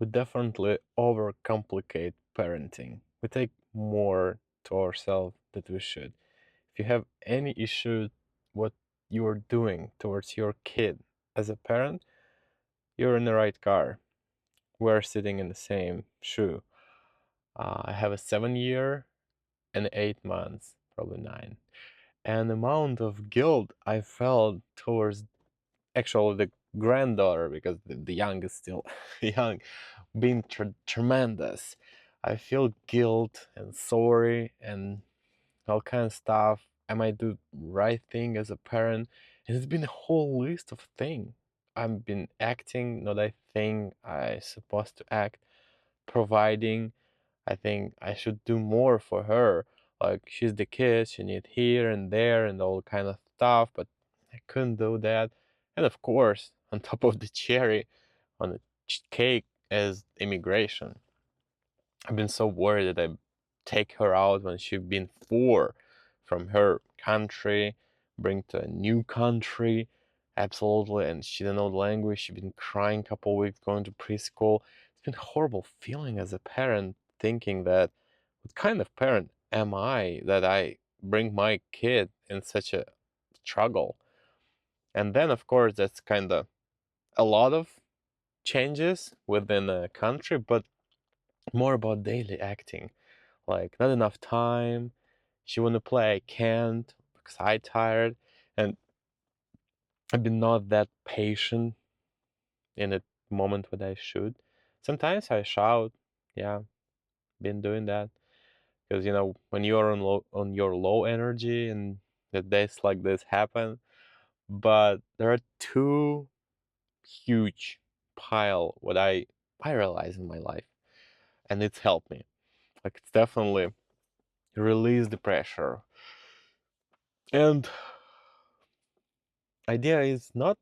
we definitely overcomplicate parenting. We take more to ourselves than we should. If you have any issue what you're doing towards your kid as a parent, you're in the right car. We're sitting in the same shoe. I have a 7 year and 8 months, probably nine. And the amount of guilt I felt towards actually the granddaughter, because the young is still young, been tremendous. I feel guilt and sorry and all kind of stuff. I might do right thing as a parent, and it's been a whole list of things. I've been acting, not I think I supposed to act, providing. I think I should do more for her. Like she's the kid, she need here and there and all kind of stuff, but I couldn't do that. And of course, on top of the cherry on the cake is immigration. I've been so worried that I take her out when she's been 4 from her country, bring to a new country, absolutely, and she didn't know the language. She's been crying a couple weeks going to preschool. It's been a horrible feeling as a parent, thinking that what kind of parent am I that I bring my kid in such a struggle? And then, of course, that's kind of a lot of changes within a country, but more about daily acting. Like, not enough time. She wanna play, I can't because I tired, and I've been not that patient in a moment when I should. Sometimes I shout, yeah, been doing that because when you're on your low energy and the days like this happen. But there are two huge pile what I realize in my life, and it's helped me. Like it's definitely release the pressure. And idea is not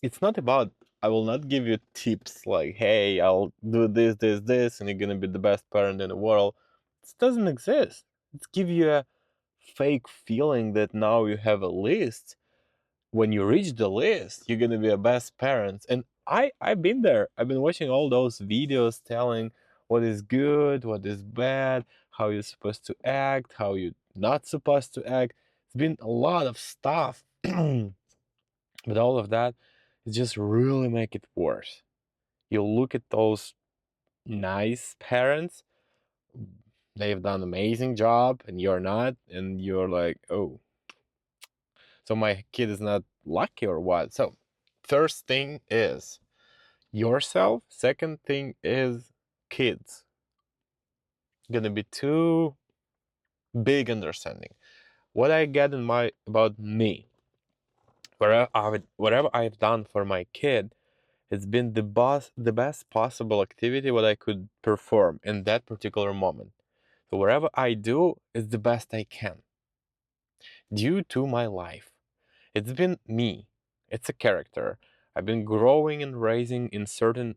it's not about I will not give you tips like, hey, I'll do this, and you're gonna be the best parent in the world. This doesn't exist. It's give you a fake feeling that now you have a list. When you reach the list, you're gonna be a best parent. And I've been there. I've been watching all those videos telling what is good, what is bad, how you're supposed to act, how you're not supposed to act. It's been a lot of stuff. But all of that is just really make it worse. You look at those nice parents, they've done amazing job, and you're not, and you're like, oh, so my kid is not lucky or what? So first thing is yourself. Second thing is kids. Gonna be two big understanding. What I get in my about me, whatever I've done for my kid, it's been the best possible activity what I could perform in that particular moment. So wherever I do is the best I can. Due to my life. It's been me. It's a character. I've been growing and raising in certain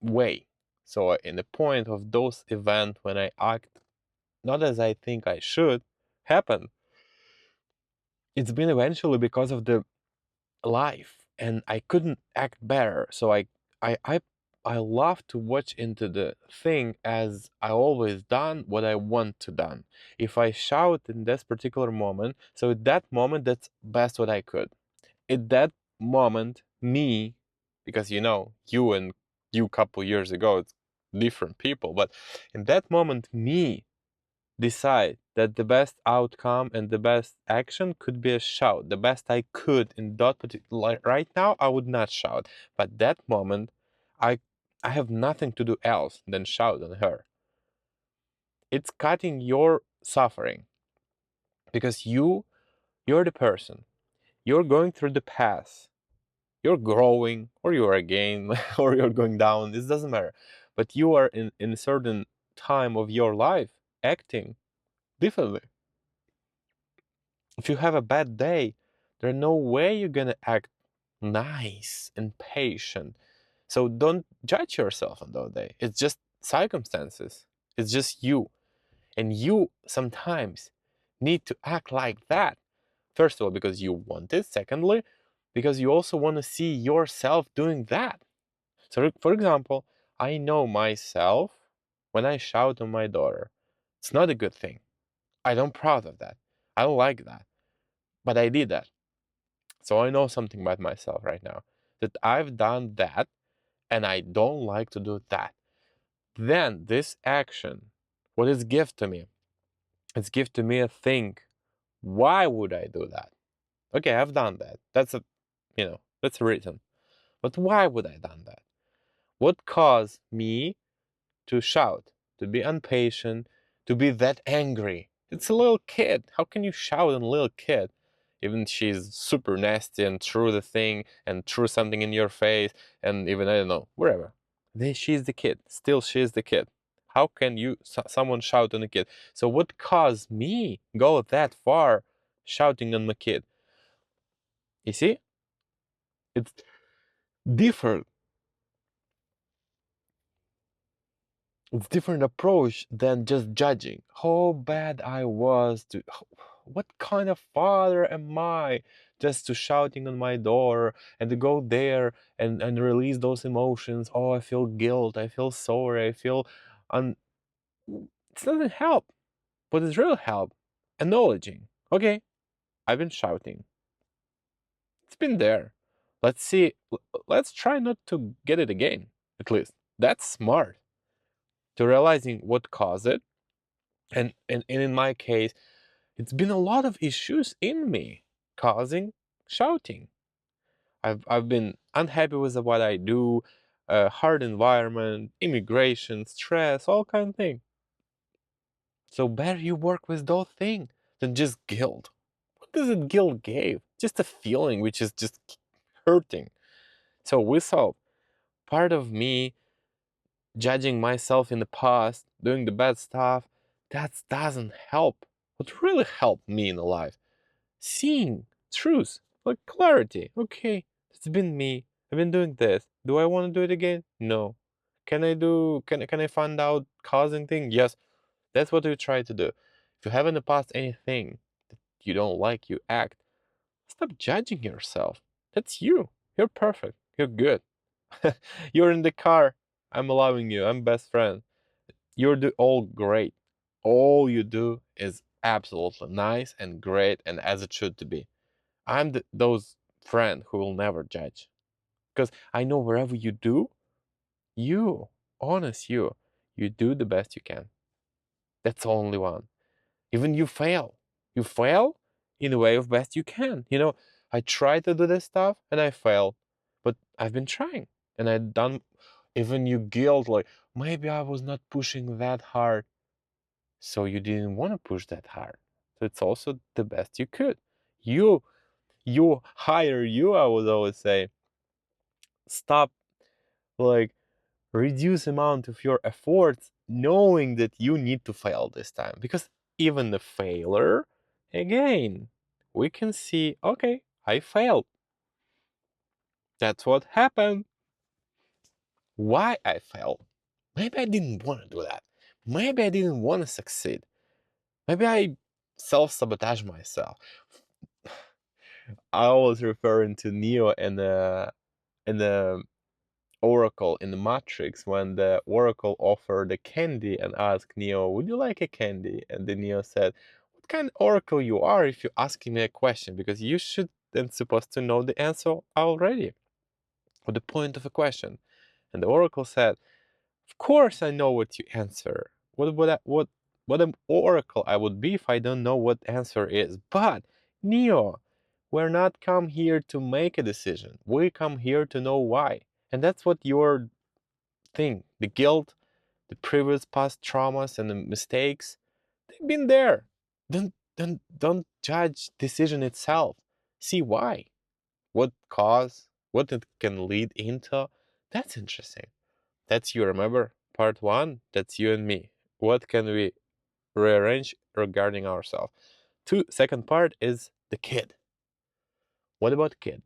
way. So in the point of those events when I act not as I think I should happen, it's been eventually because of the life, and I couldn't act better. So I I I love to watch into the thing as I always done what I want to done. If I shout in this particular moment, so at that moment that's best what I could. At that moment, me, because you and you couple years ago, it's different people, but in that moment, me decide that the best outcome and the best action could be a shout. The best I could in that particular, like right now, I would not shout, but that moment, I I have nothing to do else than shout on her. It's cutting your suffering because you're the person. You're going through the path. You're growing, or you're again, or you're going down. This doesn't matter. But you are in a certain time of your life acting differently. If you have a bad day, there's no way you're gonna act nice and patient. So don't judge yourself on that day. It's just circumstances. It's just you. And you sometimes need to act like that. First of all, because you want it. Secondly, because you also want to see yourself doing that. So, for example, I know myself when I shout on my daughter. It's not a good thing. I don't proud of that. I don't like that. But I did that. So I know something about myself right now. That I've done that and I don't like to do that. Then this action, what is gift to me? It's gift to me a thing. Why would I do that? Okay, I've done that. That's a that's a reason. But why would I done that? What caused me to shout, to be impatient, to be that angry? It's a little kid. How can you shout at a little kid? Even she's super nasty and threw the thing and threw something in your face and even, I don't know, wherever. She's the kid. Still, she's the kid. How can someone shout on a kid? So what caused me go that far shouting on my kid? You see? It's different. It's different approach than just judging how bad I was to what kind of father am I just to shouting on my door and to go there and release those emotions. Oh, I feel guilt, I feel sorry, I feel un it doesn't help. What does real help? Acknowledging. Okay, I've been shouting. It's been there. Let's see, let's try not to get it again, at least. That's smart. To realizing what caused it. And in my case, it's been a lot of issues in me causing shouting. I've been unhappy with what I do, hard environment, immigration, stress, all kind of thing. So better you work with those things than just guilt. What does it guilt give? Just a feeling which is just hurting. So we saw part of me judging myself in the past, doing the bad stuff, that doesn't help. What really helped me in life? Seeing truth, like clarity. Okay, it's been me. I've been doing this. Do I want to do it again? No. Can I find out causing thing? Yes. That's what you try to do. If you have in the past anything that you don't like, you act. Stop judging yourself. That's you. You're perfect. You're good. You're in the car. I'm allowing you. I'm best friend. You're all great. All you do is absolutely nice and great and as it should to be. I'm those friend who will never judge. Because I know wherever you do, you, honest you do the best you can. That's the only one. Even you fail. You fail in the way of best you can. I try to do this stuff and I fail. But I've been trying. And I've done even you guilt like maybe I was not pushing that hard. So you didn't want to push that hard. So it's also the best you could. You higher you, I would always say, stop like reduce amount of your efforts knowing that you need to fail this time because even the failure again we can see okay I failed, that's what happened. Why I failed? Maybe I didn't want to do that, maybe I didn't want to succeed, maybe I self-sabotage myself. I was referring to Neo in the Oracle in the Matrix when the Oracle offered a candy and asked Neo, "Would you like a candy?" And the Neo said, "What kind of Oracle you are if you're asking me a question? Because you should then supposed to know the answer already. What the point of a question?" And the Oracle said, "Of course I know what you answer. What an Oracle I would be if I don't know what answer is. But Neo, we're not come here to make a decision. We come here to know why." And that's what your thing, the guilt, the previous past traumas and the mistakes, they've been there. Don't judge decision itself. See why. What cause, what it can lead into. That's interesting. That's you, remember? Part one, that's you and me. What can we rearrange regarding ourselves? Second part is the kid. What about kid?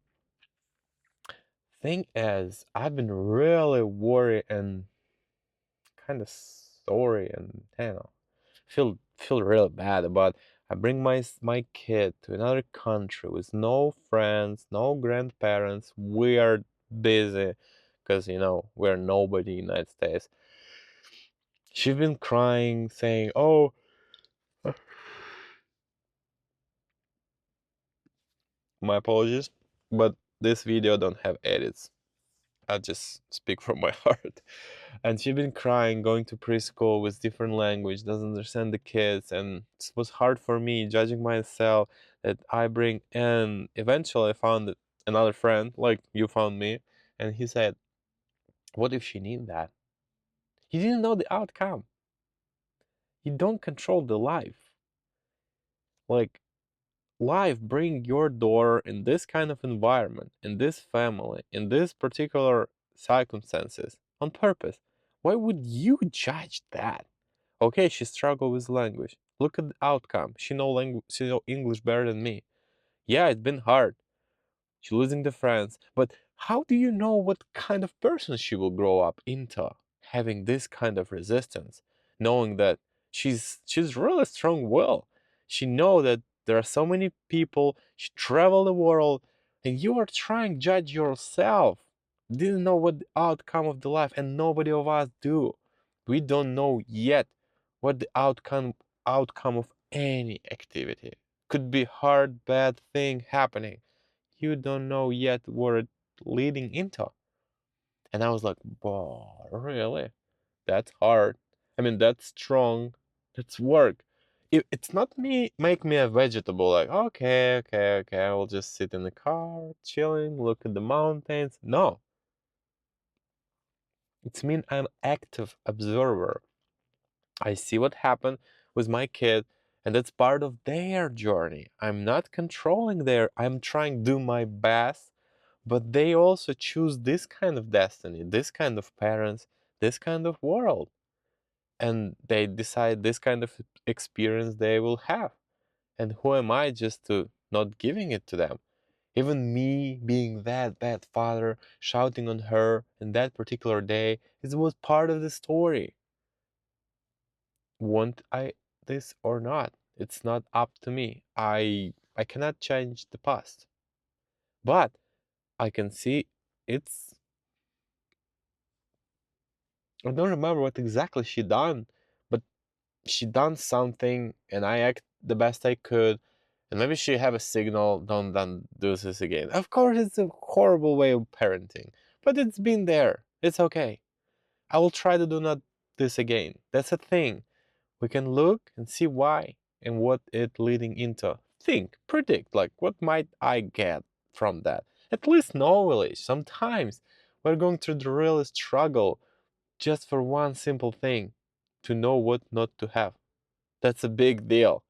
Thing is, I've been really worried and kind of sorry and I don't know, feel real bad about I bring my kid to another country with no friends, no grandparents. We are busy because we're nobody in the United States. She's been crying, saying, "Oh, my apologies, but this video don't have edits. I just speak from my heart." And she's been crying, going to preschool with different language, doesn't understand the kids, and it was hard for me judging myself that I bring. And eventually, I found another friend, like you found me, and he said, "What if she need that?" He didn't know the outcome. You don't control the life. Like, life bring your door in this kind of environment, in this family, in this particular circumstances on purpose. Why would you judge that? Okay, she struggled with language. Look at the outcome. She know English better than me. Yeah, it's been hard. She's losing the friends. But how do you know what kind of person she will grow up into? Having this kind of resistance, knowing that she's really strong will. She know that there are so many people, she travel the world, and you are trying to judge yourself. Didn't know what the outcome of the life, and nobody of us do. We don't know yet what the outcome of any activity. Could be hard, bad thing happening. You don't know yet what it's leading into. And I was like, "Wow, really? That's hard. I mean, that's strong. That's work." It's not me make me a vegetable, like, okay, okay, okay, I will just sit in the car, chilling, look at the mountains. No. It's mean I'm active observer. I see what happened with my kid, and that's part of their journey. I'm not controlling I'm trying to do my best, but they also choose this kind of destiny, this kind of parents, this kind of world. And they decide this kind of experience they will have. And who am I just to not giving it to them? Even me being that bad father, shouting on her in that particular day, it was part of the story. Want I this or not? It's not up to me. I cannot change the past. But I can see it's I don't remember what exactly she done, but she done something and I act the best I could. And maybe she have a signal, don't do this again. Of course it's a horrible way of parenting, but it's been there. It's okay. I will try to do not this again. That's a thing. We can look and see why and what it leading into. Think, predict, like what might I get from that? At least knowledge. Sometimes we're going through the real struggle just for one simple thing, to know what not to have. That's a big deal.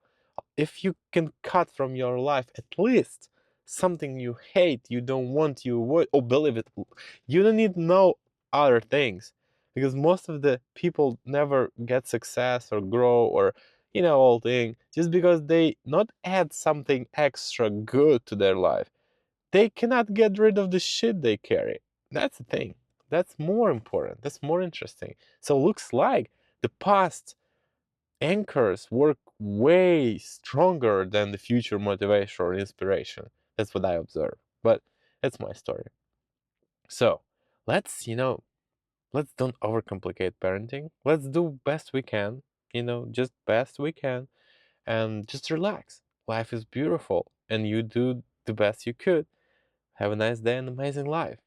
If you can cut from your life at least something you hate, you don't want, you avoid, or believe it, you don't need to know other things. Because most of the people never get success or grow or all thing just because they not add something extra good to their life. They cannot get rid of the shit they carry. That's the thing. That's more important. That's more interesting. So looks like the past anchors work way stronger than the future motivation or inspiration. That's what I observe. But that's my story. So let's, let's don't overcomplicate parenting. Let's do best we can, just best we can, and just relax. Life is beautiful, and you do the best you could. Have a nice day and amazing life.